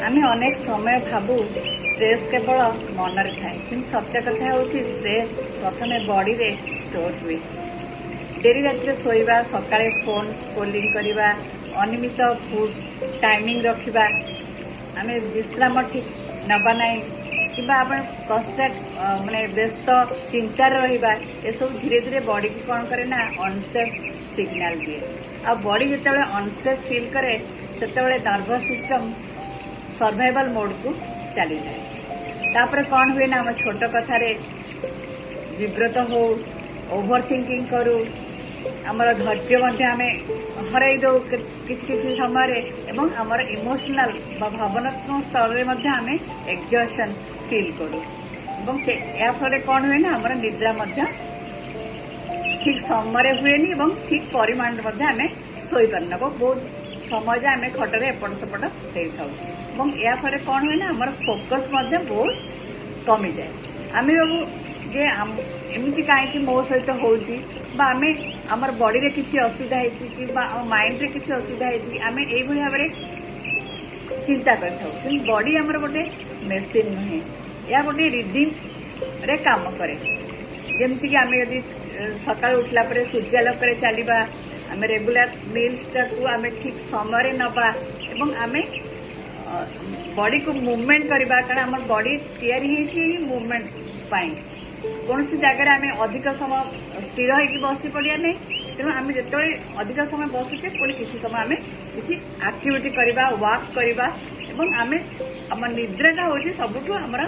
आमे अनेक समय भाबू स्ट्रेस केवल मनरे थाए कि सत्य कथा हूँ स्ट्रेस प्रथम बॉडी रे स्टोर हुए। डेरी रात शोवा सकाळे फोन स्क्रोलिंग करवा अनियमित फूड टाइमिंग रखा आम विश्राम ठीक नवा ना कि कन्स्टाट माने व्यस्त चिंतार रहा ये सब धीरे धीरे बॉडी को कौन करे ना अनसेफ सिग्नाल दिए। आ बॉडी जिते अनसेफ फील करे से नर्भस सिस्टम सर्वाइवल मोड को चली जाए। तापर कौन हुए ना आम छोट कथार विव्रत हो ओभर थिंकिंग करू आमर धैर्य आम हर दौ कि समय एवं आमर इमोशनल भावनात्मक स्तर में आम एक्जॉशन फील करू या फल कौन हुए ना आमर निद्रा ठीक समय हुए और ठीक परिमाण आम शोई पारना बहुत समय आम खटरे एपट सेपट हो या फल कौन हुए ना आमर फोकस बहुत कमी जाए। आम बाबू जे एमती कहीं मो सहित होमें आमर बॉडी रे किसी असुविधा कि माइंड रे किसी असुविधा आम यही भाव में चिंता कर बॉडी आमर गोटे मेसीन नुहे या गोटे रिदिम रे काम करे। जमती आम यदि सकाळ उठला परे सूर्यालोक चलवा आम रेगुलर मील्स टाक आम ठीक समय नवा एवं आम बॉडी को मूवमेंट करवा कारण आम बॉडी तैयारी मूवमेंट पाई कौन सी जगह आम अधिक समय स्थिर होगी बसी पड़ा नहीं तेणु आम जो अधिक समय बसुचे पुणी किसी समय आम किसी एक्टिविटी करवा वॉक करवा आम आम निद्राटा हूँ सबुठ आमर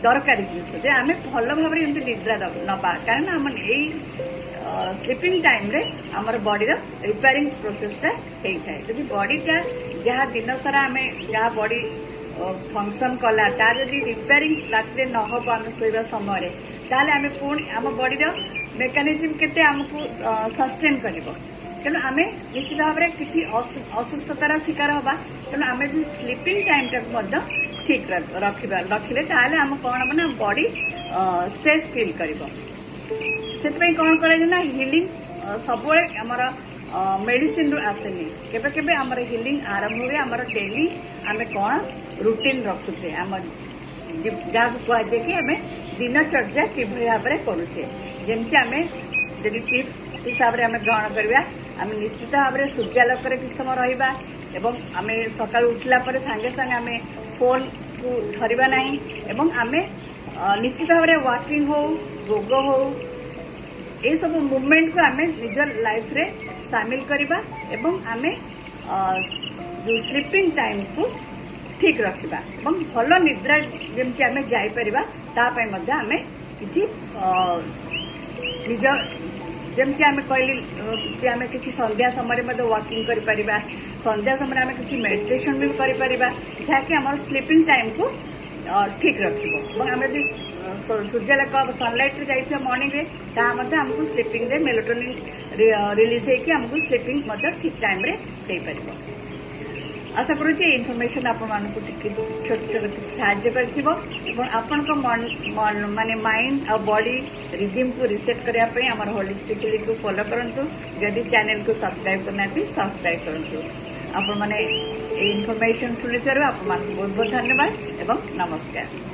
दरकारी जिन जे आम भल भाव में निद्रा नवा कारण आम यही स्लीपिंग टाइम रे आमर बॉडीर रिपेयरिंग प्रोसेसटा होता है। जब बॉडीटा जहाँ दिन सारा आम जहाँ बॉडी फंक्शन कला तार जब रिपेयरिंग रात न हम आम शोवा समय आम पुणी आम बॉडीर मेकानिजम केते आमको सस्टेन कर तेणु आम निश्चित भाव में किसी असुस्थतार शिकार हवा तेणु आम जो स्लीपिंग टाइम टाक ठीक रखिले आम कौन हम ना बॉडी सेफ फील कर कौन कर हिलिंग सब आमर मेडिसिन रु आसेनी केबे केबे आमर हिलिंग आरंभ हुए आमर डेली आम कौन रूटीन रखुचे आम जहाँ कहुए कि आम दिनचर्या कि भाव में करुचे जमती आम यदि टिप्स हिसाब से आम ग्रहण करवा आम निश्चित भाव में सूर्यालोक किस समय रहा एवं आम सका उठला सांगे सांगे आम फोन को धरवा नहीं एवं आम निश्चित भाव में वॉकिंग हो योग हो ये सब मूवमेंट को आम निज लाइफ रे शामिल करवा एवं आम जो स्लीपिंग टाइम को ठीक रखा भल निद्रा जमती आम जापर आम किसी निज जमती आम कहली आम किसी संध्या समय वॉकिंग कर संध्या समय आम किसी मेडिटेशन भी कर जहाँकि आम स्लीपिंग टाइम को ठीक रखिबो आम यदि सूर्यालोक सनलाइट जाइए मॉर्निंग रे आमको स्लीपिंग रे मेलाटोनिन रिलीज होकर आमको स्लीपिंग ठीक टाइम रे दे परिबो। आशा करुँच इनफॉरमेशन आपको छोट छोट साहाय्य कर माने माइंड और बॉडी रिदम को रिसेट करने आम होलिस्टिक क्लिनिक को फॉलो करूँ जदि चैनल को सब्सक्राइब करना सब्सक्राइब करूँ। आपण मैंने इनफॉरमेशन शुणी आप बहुत बहुत धन्यवाद एवं नमस्कार।